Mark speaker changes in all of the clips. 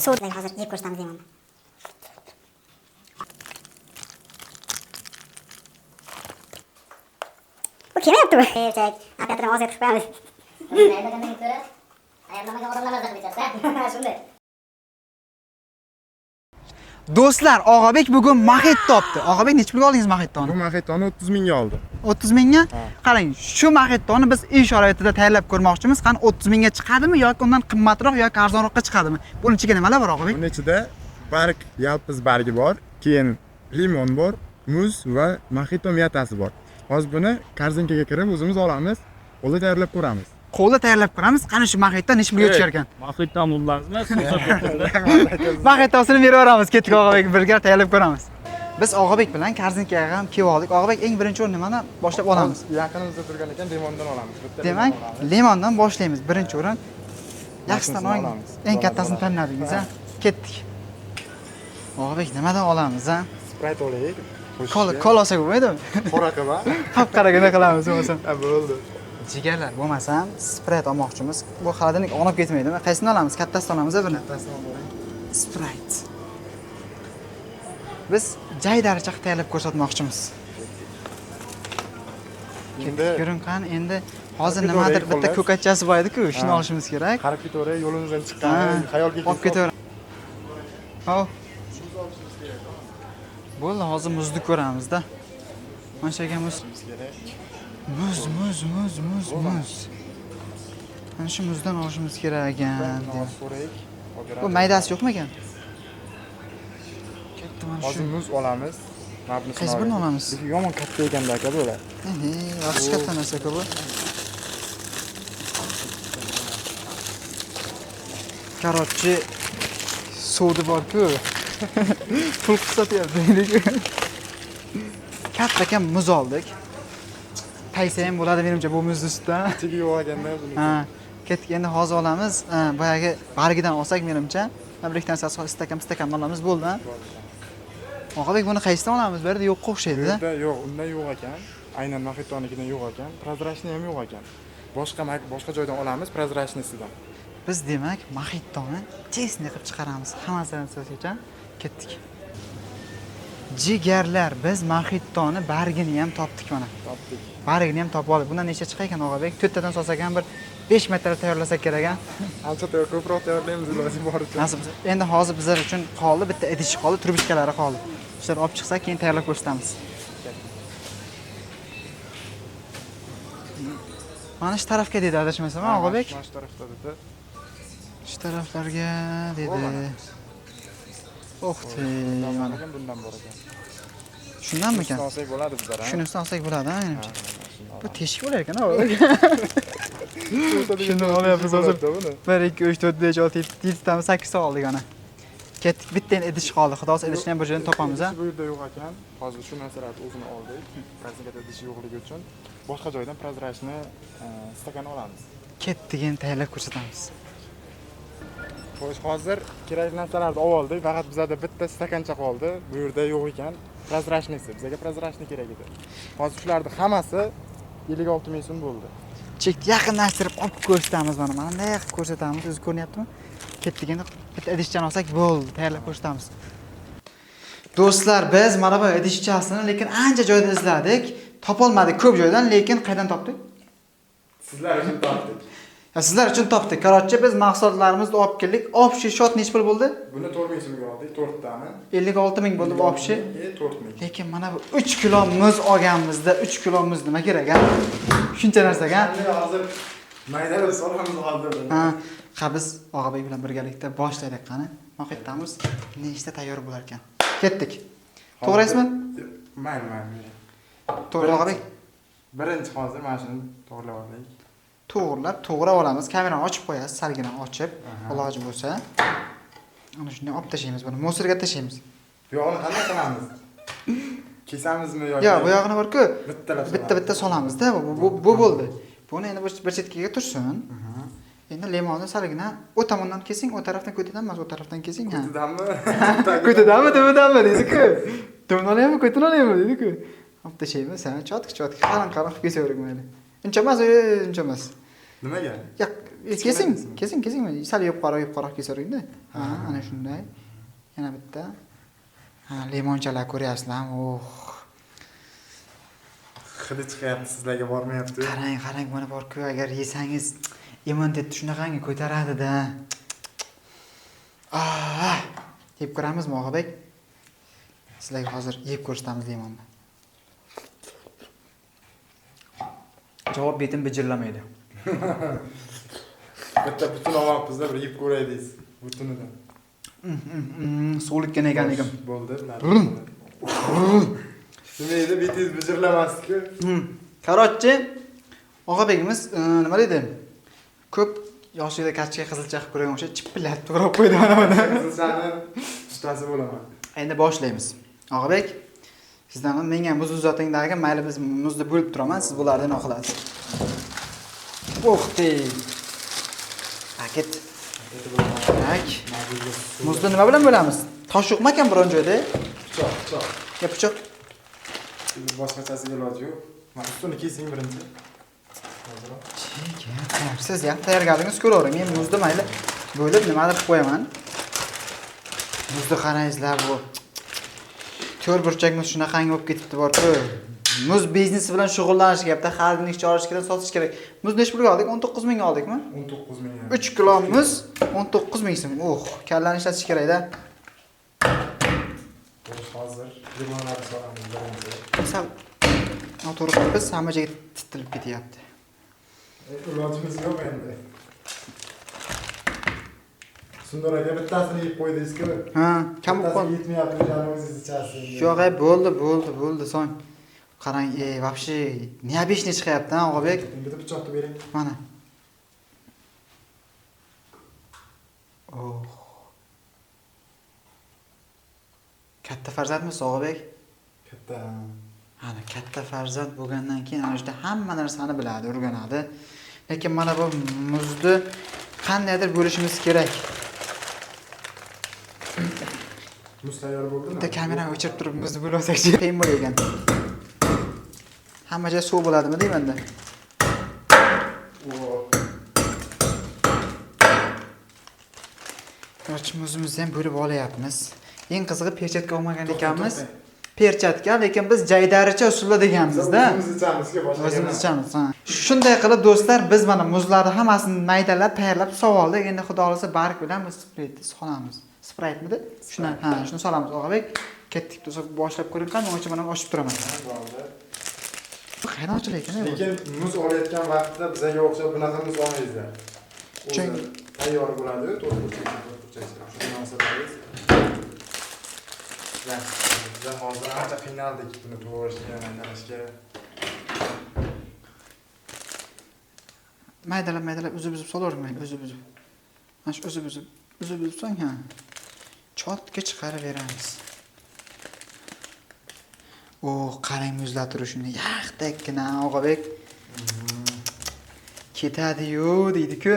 Speaker 1: So'rang hozir yeb ko'rsatamiz limonni. Bu kelmayapti bu. Chek, operatorni hozir qilib qo'yamiz. Ayollardan ko'ra ayollarga odamlar nazar bitadi. Shunday.
Speaker 2: Do'stlar, Og'abek bugun maxit topdi. Og'abek necha pulga oldingiz maxitni?
Speaker 3: Bu maxitoni 30 mingga oldim.
Speaker 2: 30 mingga? Qarang, shu maxitni biz ish sharoitida tayyorlab ko'rmoqchimiz. Qani 30 mingga chiqadimi yoki undan qimmatroq yoki arzonroqqa chiqadimi? Buning ichiga nimalar bor, Og'abek?
Speaker 3: Buning ichida barg, yalpiz bargi bor, keyin limon bor, muz va maxito miyatasi bor. Hozir buni korzinkaga kirib o'zimiz olamiz, qo'lda tayyorlab ko'ramiz.
Speaker 2: Qo'lda tayyorlab ko'ramiz. Qani shu maxitdan necha pulga tushar ekan?
Speaker 4: Maxitdan mullarimiz
Speaker 2: Maxitosini beraveramiz. Ketdik Og'abek birga tayyorlab ko'ramiz. Biz Og'abek bilan korzinkaga ham kelib oldik. Og'abek eng birinchi o'rin nimani boshlab olamiz?
Speaker 3: Yaqinimizda turgan ekan limondan olamiz.
Speaker 2: Demak, limondan boshlaymiz. Birinchi o'rin. Yaxshisidan oling. Eng kattasini tanladingiz, ha? Ketdik. Og'abek nimadan olamiz, ha?
Speaker 3: Sprite olaylik.
Speaker 2: Kola olsak bo'lmaydimi?
Speaker 3: Qora qilib,
Speaker 2: Qap-qaragina qilamiz bo'lmasa.
Speaker 3: ha, bo'ldi.
Speaker 2: Jigarlar bo'lmasam, Sprite olmoqchimiz. Bu xolodilnik olib ketmaydimi? Qaysini olamiz? Kattasini olamiz, buni. Sprite. Biz jaydaricha tayyorlab ko'rsatmoqchimiz.
Speaker 3: Endi
Speaker 2: Ko'ring qani, endi hozir nimadir bitta ko'katchasi bor edi-ku, shuni olishimiz kerak.
Speaker 3: qarab ketaverib, yo'limizdan chiqqan, xayolga
Speaker 2: Olib ketaver. Hop. Bo'ldi, hozir muzni ko'ramiz-da. Mana shu yerga muz. Muz. Mana shu muzdan olishimiz kerak ekan.
Speaker 3: so'raylik.
Speaker 2: Bu maydasi yo'qmi ekan? Katta mana shu.
Speaker 3: Hozir muz olamiz. Mana buni
Speaker 2: Qaysi birini olamiz?
Speaker 3: Yomon katta ekanda aka bular.
Speaker 2: Yaxshi katta narsa-ku bu. Korotchi suvdi bor-ku. Pul hisobyapti. Katta ekan muz oldik. Taysa ham bo'ladi menimcha bu muzni ustidan.
Speaker 3: Ichiga yo'g'aganda buni.
Speaker 2: Ha, ketdik. Endi hozir olamiz. Boyagi bargidan olsak menimcha, birikdan stakan olamiz bo'ldi. Og'abek buni qaysidan olamiz? Bu yerda yo'q o'xshaydi-da.
Speaker 3: Yerda yo'q, undan yo'q ekan. Aynan maxitonikidan yo'q ekan. Prozrachniy ham yo'q ekan. Boshqa joydan olamiz, prozrachniysidan.
Speaker 2: Biz demak maxitoni chesni qilib chiqaramiz. Hammasidan so'zgacha ketdik. Jigarlar, biz maxitoni bargini ham topdik mana.
Speaker 3: Topdik.
Speaker 2: Bargini ham topib oldik. Bundan necha chiqar ekan Og'abek? 4 tadan solsak ham bir 5 metrda tayyorlasak kerak a.
Speaker 3: Ancha ko'proq tayyorlaymiz iloji boricha.
Speaker 2: Nasib. Endi hozir bizlar uchun qoldi, bitta idish qoldi, trubishkalari qoldi. Shularni olib chiqsak, keyin tayyorlab ko'rsatamiz. Mana shu tarafga dedi adashmasam, Og'abek.
Speaker 3: Mana shu tarafda dedi.
Speaker 2: Shu taraflarga dedi. O'xti, mana.
Speaker 3: Bundan bor ekan.
Speaker 2: Shundanmi ekan?
Speaker 3: Olsak bo'ladi bizlar, ha?
Speaker 2: Shuni olsak bo'ladi, menimcha. Bu teshik bo'lar ekan, Og'abek. Shuni olyapmiz hozir. 1 2 3 4 5 6 7 tami 8 ta oldik ana. Ketdik, bitta endi idish qoldi. Xudosi idishni ham bir joydan topamiz, ha.
Speaker 3: Bu yerda yo'q ekan. Hozir shu narsalarni o'zini oldik. Korzinkada idish yo'qligi uchun boshqa joydan prozrachni stakan olamiz.
Speaker 2: Ketdik, endi tayyorlab ko'rsatamiz.
Speaker 3: Xo'sh, hozir kerakli narsalarni oldik. Faqat bizda bitta stakancha qoldi. Bu yerda yo'q ekan. Prozrachnisi. Bizga prozrachni kerak edi. Hozir shularning hammasi 56 ming so'm bo'ldi.
Speaker 2: Chekni yaqinlashtirib olib ko'rsatamiz mana. Mana bunday qilib ko'rsatamiz. O'zi ko'ryaptimi? Ketdik, endi bitta idishchani olsak bo'ldi, tayyorlab ko'rsatamiz. Do'stlar, biz mana bu idishchasini lekin ancha joyda izladik. Topolmadik ko'p joydan, lekin qayerdan topdik?
Speaker 3: Sizlar uchun topdik.
Speaker 2: Sizlar uchun topdik. Korotchi biz mahsulotlarimizni olib keldik. Общий счет necha pul bo'ldi?
Speaker 3: Buni 4 ming so'mga oldik, 4 tani.
Speaker 2: 56 ming bo'ldi bu общий.
Speaker 3: 4 ming.
Speaker 2: Lekin mana bu 3 kilo muz olganimizda 3 kilo muz nima kerak a? Shuncha narsaga.
Speaker 3: Hozir maydalab solamiz hozir.
Speaker 2: Ha, biz Og'abek bilan birgalikda boshlaylik qani. Maxitamiz nechta tayyor bo'lar ekan. Ketdik. To'g'risizmi?
Speaker 3: Mayli.
Speaker 2: To'g'ri Og'abek.
Speaker 3: Birinchi hozir mana shuni to'g'rilab olaylik.
Speaker 2: To'g'rab olamiz. Kamerani ochib qo'yasiz, salgina ochib, iloji bo'lsa. Ana shunday olib tashlaymiz buni. Mo'sirga tashlaymiz.
Speaker 3: Bu yog'ini qanday qilamiz? Kesamizmi yoki?
Speaker 2: Yo'q, bu yog'ini bor-ku.
Speaker 3: Bitta
Speaker 2: Bitta solamizda. Bu bo'ldi. Buni endi bir chetkaga tursin. Endi limonni salgina o tomondan kesing, o tarafdan ko'tadan emas, o tarafdan kesing. Ha. Ko'tadanmi, to'g'ridanmi dedi-ku. To'g'rini olaymi, ko'tini olaymi dedi-ku. Olib tashlaymiz, ha, chotki. Qalin qilib kesaverib mayli. Uncha emas.
Speaker 3: Nimaga?
Speaker 2: Yo'q, Kesing. Sal yuqori kesaveringda. Ha, ana shunday. Yana bitta. Ha, limonchalar ko'ryapsizlarmi?
Speaker 3: Hidi chiqyapti, sizlarga bormayapti.
Speaker 2: Qarang, mana bor-ku, agar yesangiz immunitetni shunaqangi ko'taradi-da. Yeb ko'ramizmi, Og'abek? Sizlarga hozir yeb ko'rsatamiz limonni. Javob betim bijirlamaydi.
Speaker 3: Bitta butun olmoqmiz-da, bir yeb ko'ray deysiz. Butunidan.
Speaker 2: Suvlikkan ekanligim.
Speaker 3: Bo'ldi. Demaydi, betingiz bijirlamasdi-ku.
Speaker 2: Qarorchi, Og'abekimiz nima deydi? Ko'p yoshida kartoshka qizilcha qilib ko'rgan o'sha chipillatib turib qo'ydi mana buni.
Speaker 3: Qizilchani ustasi bo'laman.
Speaker 2: Endi boshlaymiz. Og'abek, sizdan menga muz uzatingdagi, mayli biz muzni bo'lib turaman, siz bulardan o'qilasiz. Paket. Tak. Muzni nima bilan bo'lamiz? Tosh yo'qmi ekan biron joyda?
Speaker 3: Pichoq.
Speaker 2: Ya pichoq.
Speaker 3: Boshqachasiga iloji yo'q. Mana ustini kesing birinchi.
Speaker 2: Siz ham tayyorgarligingizni ko'ravering. Men muzni mayli bo'lib nimadir qilib qo'yaman. Muzni qarangizlar bu. To'rt burchakmiz shunaqangi bo'lib ketibdi bor-ku. Muz biznesi bilan shug'ullanish kerakda, xaridingizni olish kerak, sotish kerak. Muzni necha pulga oldik? 19 mingga oldikmi?
Speaker 3: 19 ming.
Speaker 2: 3 kilo muz 19 ming so'm. Kallani ishlatish kerak-da.
Speaker 3: Hozir limonlarni solamiz birinchi.
Speaker 2: Sal noto'g'ri qilibmiz, hamma joyga titilib ketyapti.
Speaker 3: Ilojimiz yo'q endi. Sundor aka bittasini yeb qo'ydingiz-ku.
Speaker 2: Ha, kam qol.
Speaker 3: Yetmayapti, o'zingiz ichasiz.
Speaker 2: Yo'q, bo'ldi, so'ng. Qarang, вообще, необычный chiqyapti, ha, Og'abek.
Speaker 3: Bitta pichoqni bering.
Speaker 2: Mana. Katta farzandmisiz, Og'abek?
Speaker 3: Katta.
Speaker 2: Ana katta farzand bo'lgandan keyin ana shunda hamma narsani biladi, o'rganadi. Lekin mana bu muzni qandaydir bo'lishimiz kerak.
Speaker 3: Muz tayyor bo'ldimi?
Speaker 2: Bitta kamerani o'chirib turib muzni bo'lsak-chi, qiyin bo'lar ekan. Hamma joy suv bo'ladimi deymanda? Muzimizni ham bo'lib olyapmiz. Eng qizig'i perchatka olmagan ekanmiz. Perchatka, lekin biz jaydaricha usulda deganmiz-da. O'zimiz ichamiz. Shunday qilib do'stlar, biz mana muzlarni hammasini maydalab, tayyorlab soldik. Endi xudo xolasa barg bilan biz spraytni solamiz. Spraytmidi? Shuni solamiz, Og'abek. Ketdik do'stlar, boshlab ko'ring, qani o'sha mana ochib turaman. Qayerdan ochiladi ekan?
Speaker 3: Lekin muz olayotgan vaqtda bizga o'xshab bunaqa muz olmaysizlar. Chunki tayyor bo'ladi, to'rt burchak. Shuni masalangiz. Biz hozir ancha qiynaldik buni to'g'rishga, maydalashga.
Speaker 2: Maydalab uzib solavering, uzib. Mana shu uzib so'ng ha. Chotga chiqarib beramiz. Qarang muzlatirishini yaxdakkina Og'abek. Ketadi-yu deydi-ku.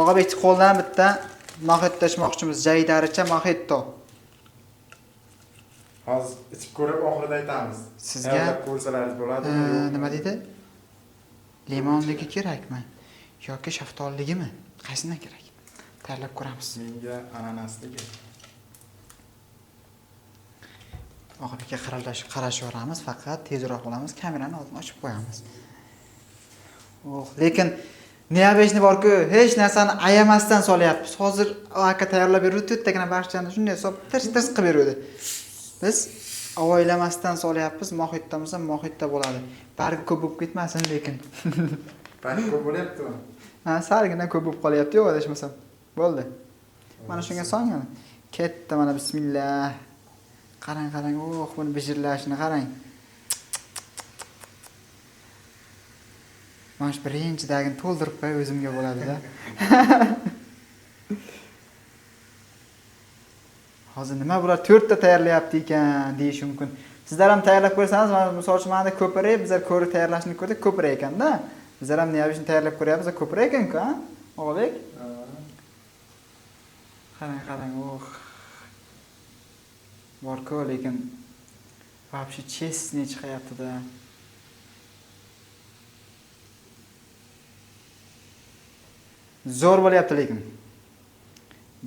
Speaker 2: Og'abek qo'ldan bitta mohitto ichmoqchimiz, jaydaricha mohitto.
Speaker 3: Hozir ichib ko'rib oxirida aytamiz.
Speaker 2: Sizga
Speaker 3: ko'rsalaringiz bo'ladi.
Speaker 2: Nima deydi? Limonligi kerakmi yoki shaftolligimi? Qaysidan kerak? Tayyorlab ko'ramiz.
Speaker 3: Menga ananasligi.
Speaker 2: Og'abekka qarashaveramiz, faqat tezroq bo'lamiz, kamerani oldini ochib qo'yamiz. Lekin neobechni bor-ku, hech narsani ayamasdan solyapmiz. Hozir aka tayyorlab berdi, to'rttagina barchani shunday hisob tirs qilib berdi. Biz avaylamasdan solyapmiz, mohittamizda mohitda bo'ladi. Bargi ko'p bo'lib ketmasin lekin.
Speaker 3: Bargi ko'p bo'lyaptimi?
Speaker 2: Ha, sargina ko'p bo'lib qolyapti, yo'q adashmasam. Bo'ldi. Mana shunga so'ngmi? Ketdi mana bismillah. Qarang, buni bijirlashini qarang. Mana shu birinchidagini to'ldirib qo'y, o'zimga bo'ladi-da. Hozir nima bular 4 ta tayyorlayapti ekan deyish mumkin. Sizlar ham tayyorlab ko'rsangiz, mana misol uchun mana ko'pirib, bizlar ko'ri tayyorlashni ko'rdik, ko'pirib ekan-da. Bizlar ham niyabishni tayyorlab ko'ryapmiz, ko'pirib ekan-ku, ha? Og'abek? Qarang, bor-ku, lekin вообще честный chiqyapti-da. Zo'r bo'lyapti lekin.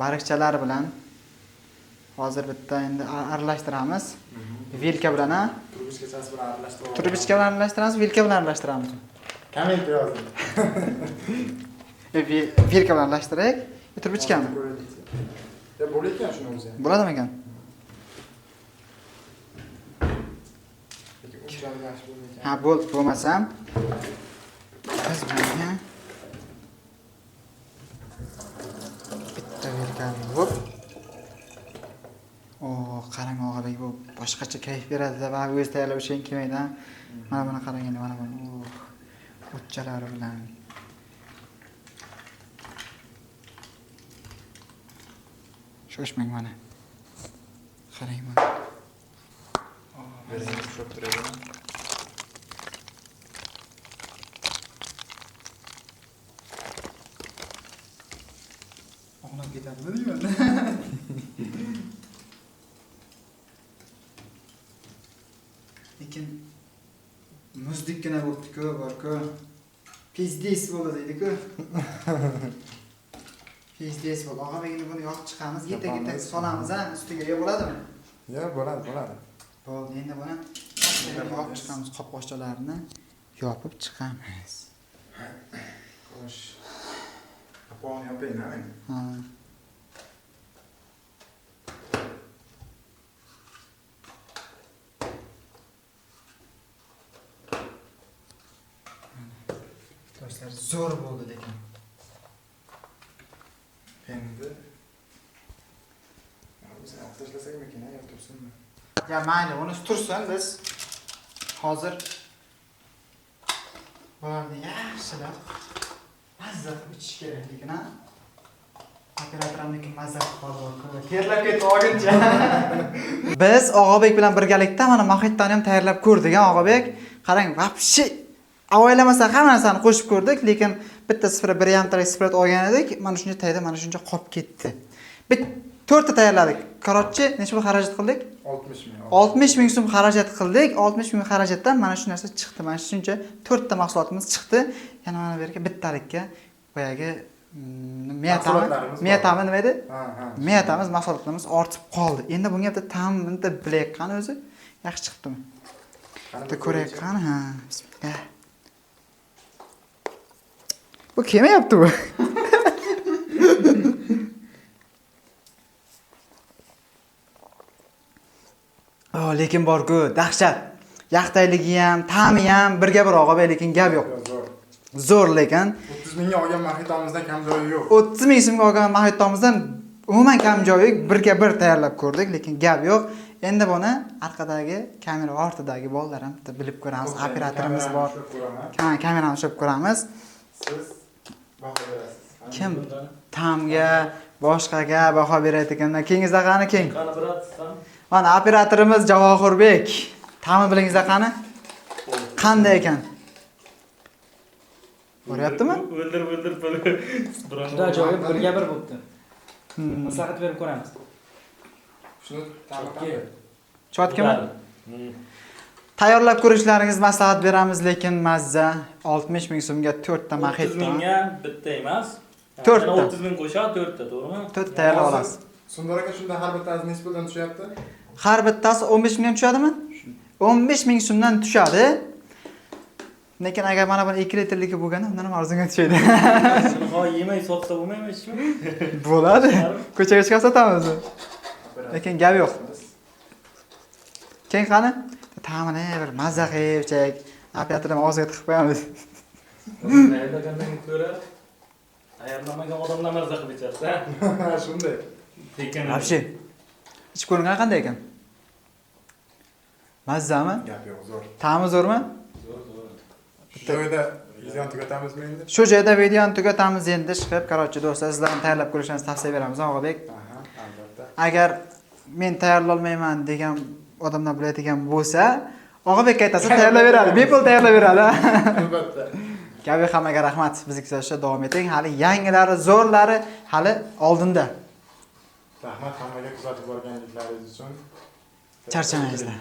Speaker 2: Bariqchalar bilan hozir bitta endi aralashtiramiz. Vilka bilan ha?
Speaker 3: Turbichkachasi bilan aralashtirib.
Speaker 2: Turbichka bilan aralashtiramiz, vilka bilan aralashtiramiz.
Speaker 3: Komment yozing.
Speaker 2: Vilka bilan aralashtiraylik. Turbichkami?
Speaker 3: Ya bo'lar ekan shuni o'zi.
Speaker 2: Bo'ladimi ekan?
Speaker 3: Lekin unchalik yaxshi bo'lmaydi.
Speaker 2: Ha, bo'lmasam. Biz bunga bitta vilkani yuvib. Qarang og'abek, bu boshqacha kayf beradi-da, va o'zi tayyorlab o'shan kelmaydi. Mana buni qarang endi, mana buni. O'tchalari bilan. Shoshmang mana. Qarang mana.
Speaker 3: Bering tushib turadi.
Speaker 2: Oqlab ketadimi deyman. Lekin muzdikkina bo'libdi-ku, bor-ku. Pizdes bo'ladi deydi-ku. Pizdes bo'ldi. Og'abekni buni yoqib chiqamiz, yeta-yeta solamiz, ha, ustiga yo bo'ladimi?
Speaker 3: Ya, bo'ladi.
Speaker 2: Bo'ldi, endi buni yoqib chiqamiz, qopqochalarini yopib chiqamiz.
Speaker 3: Xo'sh. Qopqog'ini yopaymi?
Speaker 2: Ha. Do'stlar, zo'r bo'ldi lekin.
Speaker 3: Endi o'zini olib tashlasak-mikin, yo tursinmi?
Speaker 2: Ya mayli, uni tursin, biz hozir bularni yaxshilab mazza qilib ichish kerak lekin, ha? Operatorimiz mazza qilib qoldi. Terlab ketdi og'incha. Biz Og'abek bilan birgalikda mana moxittani ham tayyorlab ko'rdik, ha, Og'abek. Qarang, vobshe avaylamasa hamma narsani qo'shib ko'rdik, lekin bitta 0,1 sprat olgan edik, mana shuncha tayda, mana shuncha qolib ketdi. Bit 4 ta tayyorladik. Korotchi, necha pul xarajat qildik?
Speaker 3: 60 ming.
Speaker 2: 60 ming so'm xarajat qildik. 60 ming xarajatdan mana shu narsa chiqdi. Mana shuncha 4 ta mahsulotimiz chiqdi. Yana mana bu yerga bittalikka boyagi miyatami nima edi?
Speaker 3: Ha.
Speaker 2: Miyatamiz mahsulotlarimiz ortib qoldi. Endi bunga bitta ta'mini bilak qani o'zi? Yaxshi chiqdimi? Bitta ko'raylik qani, ha. Bismillah. Bu kelmayapti bu. Lekin bor-ku, dahshat. Yaqtayligi ham, ta'mi ham birga bir Og'abek, lekin gap yo'q. Zo'r lekin
Speaker 3: 30 mingga olgan mahitomizdan kam joyi yo'q.
Speaker 2: 30 ming so'mga olgan mahitomizdan umuman kam joyi yo'q. Birga bir tayyorlab ko'rdik, lekin gap yo'q. Endi buni orqadagi kamera ortidagi bolalar ham bilib ko'ramiz. Operatorimiz bor. Ha, kamerani ushlab ko'ramiz.
Speaker 3: Siz baho berasiz.
Speaker 2: Kim ta'mga, boshqaga baho berayotganda kengizda qani keng?
Speaker 4: Qani biratsan?
Speaker 2: Mana operatorimiz Javohirbek. Ta'mi bilingizda qani? Qanday ekan? Ko'ryaptimi?
Speaker 4: O'ldir pul.
Speaker 5: Juda ajoyib, birga bir bo'libdi. Maslahat berib ko'ramiz.
Speaker 3: Shuni ta'minlab.
Speaker 2: Chotgimi? Tayyorlab ko'rishlaringiz maslahat beramiz, lekin mazza 60 ming so'mga 4 ta maxit.
Speaker 4: 30 mingga bitta emas.
Speaker 2: 4 ta.
Speaker 4: 30 ming qo'shadi 4 ta, to'g'rimi?
Speaker 2: 4 tayyorlab olasiz.
Speaker 3: Sundor aka shunda har bittasi nisbatan tushyapti?
Speaker 2: Har bittasi 15 mingdan tushadimi? 15 ming so'mdan tushadi. Lekin agar mana buni 2 litrligi bo'lganda, undan ham arzonga tushadi.
Speaker 4: Shuni ho yemay sotsa bo'lmaymi, ishmi?
Speaker 2: Bo'ladi. Ko'chaga chiqib sotamiz. Lekin gap yo'q. Keng qani? Ta'mini bir mazza qilib chek. Operatordan og'ziga tiqib qo'yamiz.
Speaker 4: Tayyorlagandan ko'ra tayyorlamagan odamlar mazza qilib ichasiz, ha?
Speaker 3: Shunday.
Speaker 4: Lekin
Speaker 2: Вообще. Ichib ko'ringan qanday ekan? Mazzami?
Speaker 3: Gap yo'q, zo'r.
Speaker 2: Ta'mi zo'rmi?
Speaker 3: Shu joyda videoni tugatamizmi endi?
Speaker 2: Shu joyda videoni tugatamiz endi. Chiqib, qarorchi do'stlar, sizlarni tayyorlab ko'rishingizni tavsiya beramiz, Og'abek.
Speaker 3: Aha, albatta.
Speaker 2: Agar men tayyorlolmayman degan odamlar biladigan bo'lsa, Og'abek aytasa tayyorlab beradi. Bepul tayyorlab beradi.
Speaker 3: Albatta.
Speaker 2: Gabi hammaga rahmat. Bizni kuzatishda davom eting. Hali yangilari, zo'rlari hali oldinda.
Speaker 3: Rahmat hammaga kuzatib borganliklaringiz uchun.
Speaker 2: Charchamangizlar.